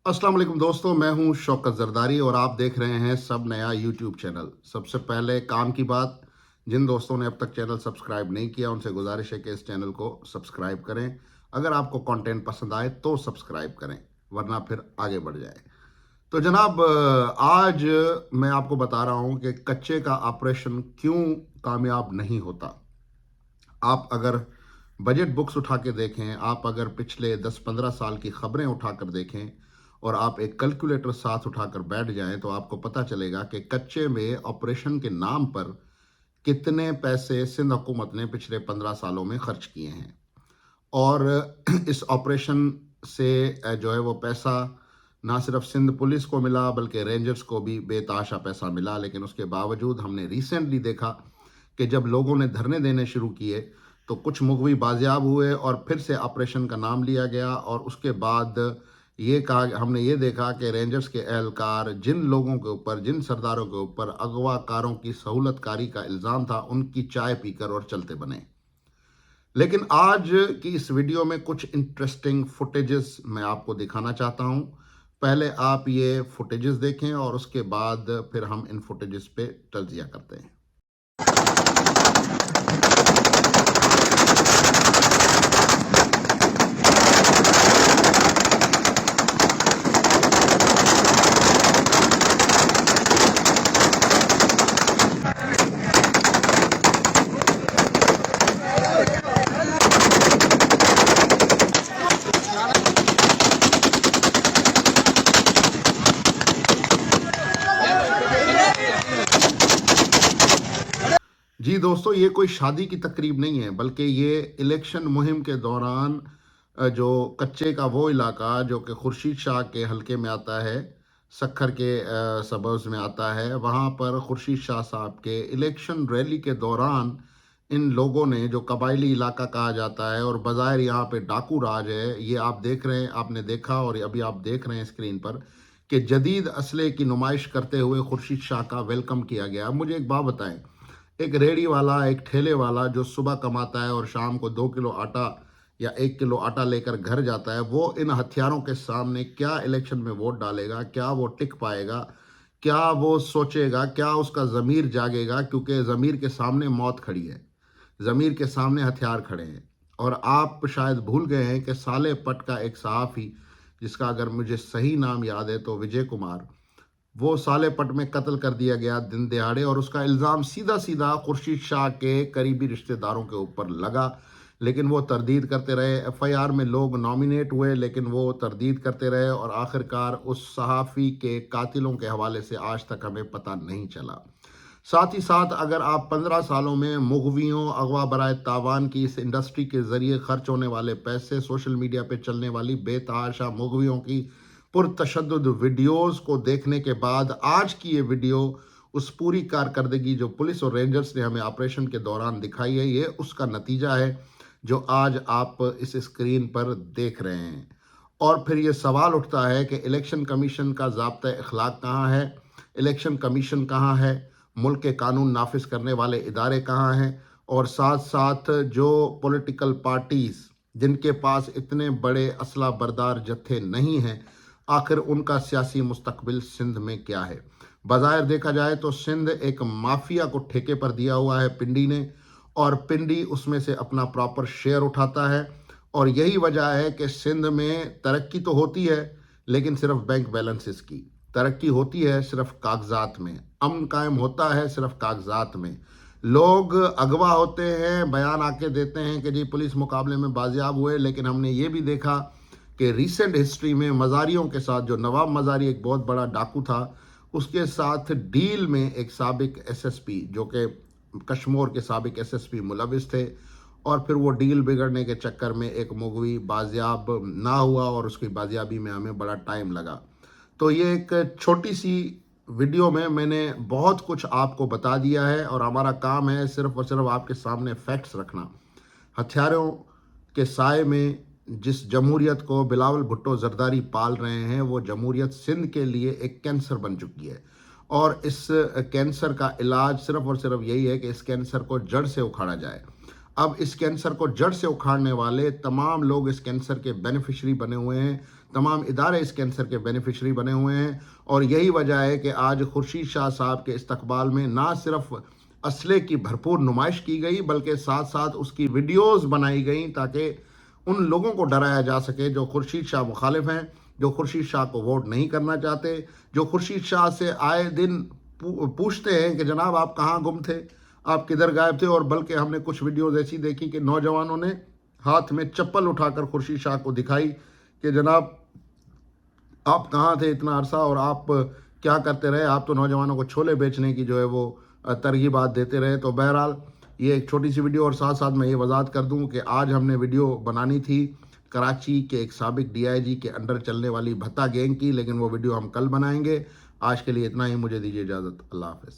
अस्सलाम वालेकुम दोस्तों, मैं हूं शौकत जरदारी और आप देख रहे हैं सब नया यूट्यूब चैनल। सबसे पहले काम की बात, जिन दोस्तों ने अब तक चैनल सब्सक्राइब नहीं किया उनसे गुजारिश है कि इस चैनल को सब्सक्राइब करें। अगर आपको कंटेंट पसंद आए तो सब्सक्राइब करें, वरना फिर आगे बढ़ जाए। तो जनाब, आज मैं आपको बता रहा हूं कि कच्चे का ऑपरेशन क्यों कामयाब नहीं होता। आप अगर बजट बुक्स उठा के देखें, आप अगर पिछले 10-15 साल की खबरें उठाकर देखें और आप एक कैलकुलेटर साथ उठाकर बैठ जाएं तो आपको पता चलेगा कि कच्चे में ऑपरेशन के नाम पर कितने पैसे सिंध हुकूमत ने पिछले 15 सालों में खर्च किए हैं। और इस ऑपरेशन से जो है वो पैसा ना सिर्फ सिंध पुलिस को मिला बल्कि रेंजर्स को भी बेतहाशा पैसा मिला। लेकिन उसके बावजूद हमने रिसेंटली देखा कि जब लोगों ने धरने देने शुरू किए तो कुछ मुगवी बाजियाब हुए और फिर से ऑपरेशन का नाम लिया गया। और उसके बाद हमने ये देखा कि रेंजर्स के एहलकार जिन लोगों के ऊपर, जिन सरदारों के ऊपर अगवाकारों की सहूलतकारी का इल्ज़ाम था, उनकी चाय पीकर और चलते बने। लेकिन आज की इस वीडियो में कुछ इंटरेस्टिंग फुटेजेस मैं आपको दिखाना चाहता हूं। पहले आप ये फुटेजेस देखें और उसके बाद फिर हम इन फुटेजेस पे तज्जिया करते हैं। जी दोस्तों, ये कोई शादी की तकरीब नहीं है, बल्कि ये इलेक्शन मुहिम के दौरान जो कच्चे का वो इलाका जो कि खुर्शीद शाह के हलके में आता है, सखर के सबर्ब्स में आता है, वहाँ पर खुर्शीद शाह साहब के इलेक्शन रैली के दौरान इन लोगों ने, जो कबायली इलाका कहा जाता है और बज़ाहिर यहाँ पे डाकू राज है, ये आप देख रहे हैं, आपने देखा और अभी आप देख रहे हैं स्क्रीन पर कि जदीद असले की नुमाइश करते हुए खुर्शीद शाह का वेलकम किया गया। मुझे एक बात बताएं, एक रेडी वाला, एक ठेले वाला जो सुबह कमाता है और शाम को 2 किलो आटा या 1 किलो आटा लेकर घर जाता है, वो इन हथियारों के सामने क्या इलेक्शन में वोट डालेगा? क्या वो टिक पाएगा? क्या वो सोचेगा? क्या उसका ज़मीर जागेगा? क्योंकि ज़मीर के सामने मौत खड़ी है, ज़मीर के सामने हथियार खड़े हैं। और आप शायद भूल गए हैं कि साले पट का एक सहाफ़ी, जिसका अगर मुझे सही नाम याद है तो विजय कुमार, वो साले पट में कत्ल कर दिया गया दिन दिहाड़े। और उसका इल्ज़ाम सीधा सीधा खुर्शीद शाह के करीबी रिश्तेदारों के ऊपर लगा। लेकिन वो तरदीद करते रहे, एफआईआर में लोग नॉमिनेट हुए लेकिन वो तरदीद करते रहे और आखिरकार उस सहाफ़ी के कातिलों के हवाले से आज तक हमें पता नहीं चला। साथ ही साथ अगर आप 15 सालों में मुग़वियों, अगवा बराए तावान की इस इंडस्ट्री के ज़रिए खर्च होने वाले पैसे, सोशल मीडिया पे चलने वाली बेतहाशा मुग़वियों की पुरतशद्दुद वीडियोस को देखने के बाद आज की ये वीडियो, उस पूरी कारकर्दगी जो पुलिस और रेंजर्स ने हमें ऑपरेशन के दौरान दिखाई है, ये उसका नतीजा है जो आज आप इस स्क्रीन पर देख रहे हैं। और फिर ये सवाल उठता है कि इलेक्शन कमीशन का ज़ाब्ता अखलाक कहाँ है? इलेक्शन कमीशन कहाँ है? मुल्क के कानून नाफिज करने वाले इदारे कहाँ हैं? और साथ साथ जो पॉलिटिकल पार्टीज़ जिनके पास इतने बड़े असला बरदार जत्थे नहीं हैं, आखिर उनका सियासी मुस्तकबिल सिंध में क्या है? बज़ाहिर देखा जाए तो सिंध एक माफिया को ठेके पर दिया हुआ है पिंडी ने, और पिंडी उसमें से अपना प्रॉपर शेयर उठाता है। और यही वजह है कि सिंध में तरक्की तो होती है लेकिन सिर्फ बैंक बैलेंसेस की तरक्की होती है, सिर्फ कागजात में अमन कायम होता है, सिर्फ कागजात में। लोग अगवा होते हैं, बयान आके देते हैं कि जी पुलिस मुकाबले में बाजियाब हुए, लेकिन हमने ये भी देखा कि रीसेंट हिस्ट्री में मज़ारियों के साथ, जो नवाब मज़ारी एक बहुत बड़ा डाकू था, उसके साथ डील में एक साबिक एसएसपी, जो कि कश्मीर के साबिक एसएसपी मुलविस थे, और फिर वो डील बिगड़ने के चक्कर में एक मुगवी बाजियाब ना हुआ और उसकी बाजियाबी में हमें बड़ा टाइम लगा। तो ये एक छोटी सी वीडियो में मैंने बहुत कुछ आपको बता दिया है और हमारा काम है सिर्फ और सिर्फ आपके सामने फैक्ट्स रखना। हथियारों के साए में जिस जमहूरियत को बिलावल भुट्टो जरदारी पाल रहे हैं, वो जमहूरियत सिंध के लिए एक कैंसर बन चुकी है। और इस कैंसर का इलाज सिर्फ और सिर्फ यही है कि इस कैंसर को जड़ से उखाड़ा जाए। अब इस कैंसर को जड़ से उखाड़ने वाले तमाम लोग इस कैंसर के बेनिफिशरी बने हुए हैं। تمام ادارے اس کینسر کے بینیفیشری بنے ہوئے ہیں، اور یہی وجہ ہے کہ آج خورشید شاہ صاحب کے استقبال میں نہ صرف اسلحے کی بھرپور نمائش کی گئی بلکہ ساتھ ساتھ اس کی ویڈیوز بنائی گئیں تاکہ ان لوگوں کو ڈرایا جا سکے جو خورشید شاہ مخالف ہیں، جو خورشید شاہ کو ووٹ نہیں کرنا چاہتے، جو خورشید شاہ سے آئے دن پوچھتے ہیں کہ جناب آپ کہاں گم تھے، آپ کدھر غائب تھے۔ اور بلکہ ہم نے کچھ ویڈیوز ایسی دیکھی کہ نوجوانوں نے ہاتھ میں چپل اٹھا کر خورشید شاہ کو دکھائی کہ جناب آپ کہاں تھے اتنا عرصہ اور آپ کیا کرتے رہے، آپ تو نوجوانوں کو چھولے بیچنے کی جو ہے وہ ترغیبات دیتے رہے۔ تو بہرحال یہ ایک چھوٹی سی ویڈیو، اور ساتھ ساتھ میں یہ وضاحت کر دوں کہ آج ہم نے ویڈیو بنانی تھی کراچی کے ایک سابق ڈی آئی جی کے انڈر چلنے والی بھتہ گینگ کی، لیکن وہ ویڈیو ہم کل بنائیں گے۔ آج کے لیے اتنا ہی، مجھے دیجیے اجازت، اللہ حافظ۔